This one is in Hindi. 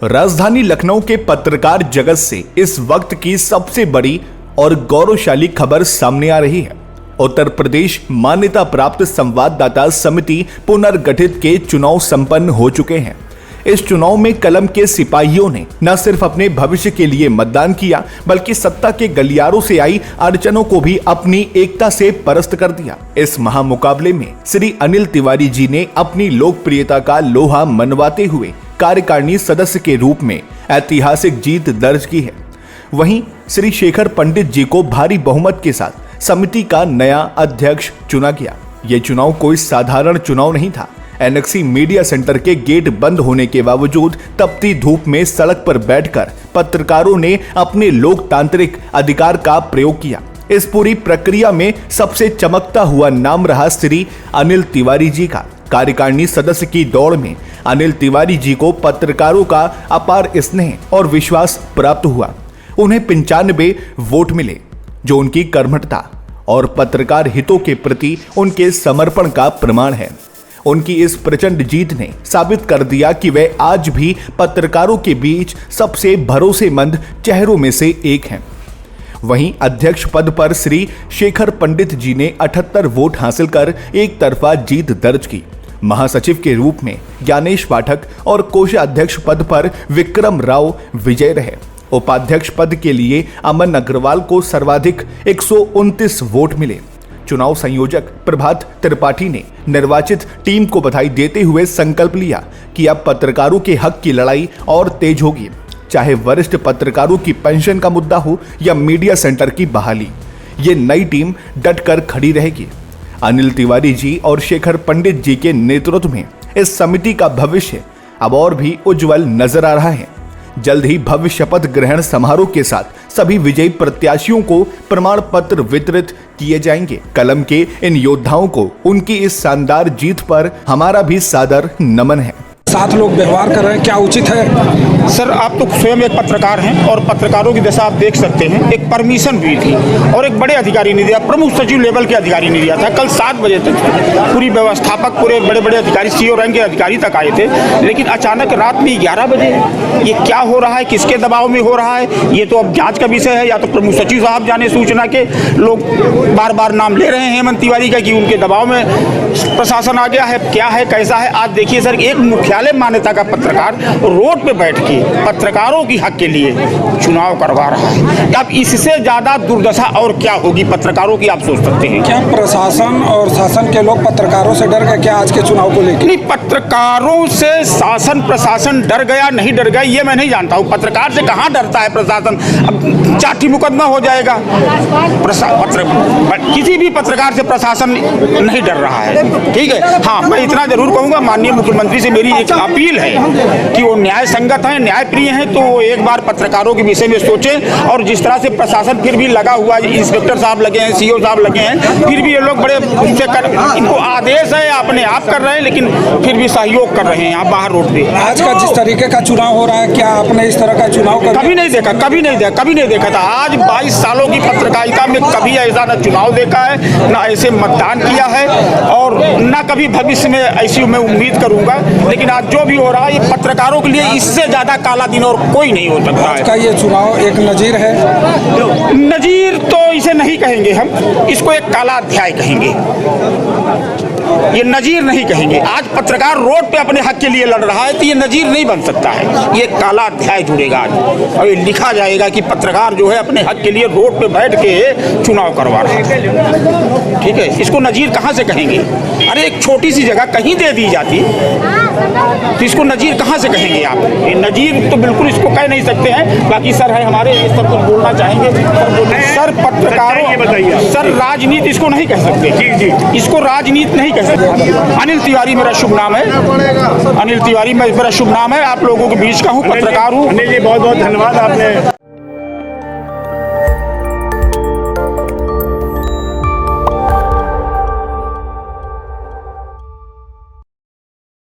राजधानी लखनऊ के पत्रकार जगत से इस वक्त की सबसे बड़ी और गौरवशाली खबर सामने आ रही है। उत्तर प्रदेश मान्यता प्राप्त संवाददाता समिति पुनर्गठित के चुनाव संपन्न हो चुके हैं। इस चुनाव में कलम के सिपाहियों ने न सिर्फ अपने भविष्य के लिए मतदान किया, बल्कि सत्ता के गलियारों से आई अड़चनों को भी अपनी एकता से परास्त कर दिया। इस महामुकाबले में श्री अनिल तिवारी जी ने अपनी लोकप्रियता का लोहा मनवाते हुए कार्यकारिणी सदस्य के रूप में ऐतिहासिक जीत दर्ज की है। वहीं श्री शेखर पंडित जी को भारी बहुमत के साथ समिति का नया अध्यक्ष चुना गया। यह चुनाव कोई साधारण चुनाव नहीं था। एनेक्सी मीडिया सेंटर के गेट बंद होने के बावजूद तपती धूप में सड़क पर बैठकर पत्रकारों ने अपने लोकतांत्रिक अधिकार का प्रयोग किया। इस पूरी प्रक्रिया में सबसे चमकता हुआ नाम रहा श्री अनिल तिवारी जी का। कार्यकारिणी सदस्य की दौड़ में अनिल तिवारी जी को पत्रकारों का अपार स्नेह और विश्वास प्राप्त हुआ। उन्हें 95 वोट मिले, जो उनकी कर्मठता और पत्रकार हितों के प्रति उनके समर्पण का प्रमाण है। उनकी इस प्रचंड जीत ने साबित कर दिया कि वे आज भी पत्रकारों के बीच सबसे भरोसेमंद चेहरों में से एक हैं। वहीं अध्यक्ष पद पर श्री शेखर पंडित जी ने 78 वोट हासिल कर एक तरफा जीत दर्ज की। महासचिव के रूप में ज्ञानेश पाठक और कोषाध्यक्ष पद पर विक्रम राव विजय रहे। उपाध्यक्ष पद के लिए अमन अग्रवाल को सर्वाधिक 129 वोट मिले। चुनाव संयोजक प्रभात त्रिपाठी ने निर्वाचित टीम को बधाई देते हुए संकल्प लिया कि अब पत्रकारों के हक की लड़ाई और तेज होगी, चाहे वरिष्ठ पत्रकारों की पेंशन का मुद्दा हो या मीडिया सेंटर की बहाली। ये नई टीम डटकर खड़ी रहेगी। अनिल तिवारी जी और शेखर पंडित जी के नेतृत्व में इस समिति का भविष्य अब और भी उज्जवल नजर आ रहा है। जल्द ही भव्य शपथ ग्रहण समारोह के साथ सभी विजयी प्रत्याशियों को प्रमाण पत्र वितरित किए जाएंगे। कलम के इन योद्धाओं को उनकी इस शानदार जीत पर हमारा भी सादर नमन है। 7 लोग व्यवहार कर रहे हैं, क्या उचित है? सर, आप तो स्वयं एक पत्रकार हैं और पत्रकारों की दशा आप देख सकते हैं। एक परमिशन हुई थी और एक बड़े अधिकारी ने दिया, प्रमुख सचिव लेवल के अधिकारी ने दिया था। कल 7 बजे तक पूरी व्यवस्थापक, पूरे बड़े बड़े अधिकारी, सीओ रैंक के अधिकारी तक आए थे, लेकिन अचानक रात में 11 बजे ये क्या हो रहा है, किसके दबाव में हो रहा है, ये तो अब जाँच का विषय है। या तो प्रमुख सचिव साहब जाने, सूचना के लोग बार बार नाम ले रहे हैं हेमंत तिवारी का कि उनके दबाव में प्रशासन आ गया है, क्या है, कैसा है। आज देखिए सर, एक मुख्यालय मान्यता का पत्रकार रोड पे बैठ के पत्रकारों की हक के लिए चुनाव करवा रहा है। अब इससे ज्यादा दुर्दशा और क्या होगी पत्रकारों की, आप सोच सकते हैं। क्या प्रशासन और शासन के लोग पत्रकारों से डर गए क्या आज के चुनाव को लेकर? नहीं, पत्रकारों से शासन प्रशासन डर गया नहीं डर गया ये मैं नहीं जानता हूँ। पत्रकार से कहाँ डरता है प्रशासन? अब चाटी मुकदमा हो जाएगा। किसी भी पत्रकार से प्रशासन नहीं डर रहा है, ठीक है। हाँ, मैं इतना जरूर कहूँगा, माननीय मुख्यमंत्री से मेरी एक अपील है कि वो न्याय संगत हैं, न्याय प्रिय हैं, तो वो एक बार पत्रकारों के विषय में सोचें। और जिस तरह से प्रशासन फिर भी लगा हुआ है, इंस्पेक्टर साहब लगे हैं, सीओ साहब लगे हैं, फिर भी ये लोग बड़े उससे इनको आदेश है, अपने आप कर रहे हैं, लेकिन फिर भी सहयोग कर रहे हैं आप बाहर रोड पे। आज का जिस तरीके का चुनाव हो रहा है, क्या आपने इस तरह का चुनाव कभी नहीं देखा, कभी नहीं देखा था। आज 22 सालों की पत्रकारिता में कभी ऐसा न चुनाव देखा है, न ऐसे मतदान किया है, और न कभी भविष्य में ऐसी मैं उम्मीद करूंगा। लेकिन आज जो भी हो रहा है, ये पत्रकारों के लिए इससे ज्यादा काला दिन और कोई नहीं हो सकता है। का ये चुनाव एक नजीर है। नजीर तो इसे नहीं कहेंगे हम, इसको एक काला अध्याय कहेंगे। ये नजीर नहीं कहेंगे। आज पत्रकार रोड पे अपने हक के लिए लड़ रहा है, तो ये नजीर नहीं बन सकता है। ये काला अध्याय जुड़ेगा आज, और ये लिखा जाएगा कि पत्रकार जो है अपने हक के लिए रोड पे बैठ के चुनाव करवा रहा है, ठीक है। इसको नजीर कहाँ से कहेंगे? अरे एक छोटी सी जगह कहीं दे दी जाती तो इसको नजीर कहाँ से कहेंगे आप? ये नजीर तो बिल्कुल इसको कह नहीं सकते हैं। बाकी सर है हमारे, इस पर कुछ बोलना चाहेंगे? सर, पत्रकारों, सर राजनीति इसको नहीं कह सकते। जी, इसको राजनीति नहीं कह सकते। अनिल तिवारी मेरा शुभ नाम है, अनिल तिवारी मेरा शुभ नाम है। आप लोगों के बीच का हूँ, पत्रकार हूँ। अनिल जी, बहुत बहुत धन्यवाद आपने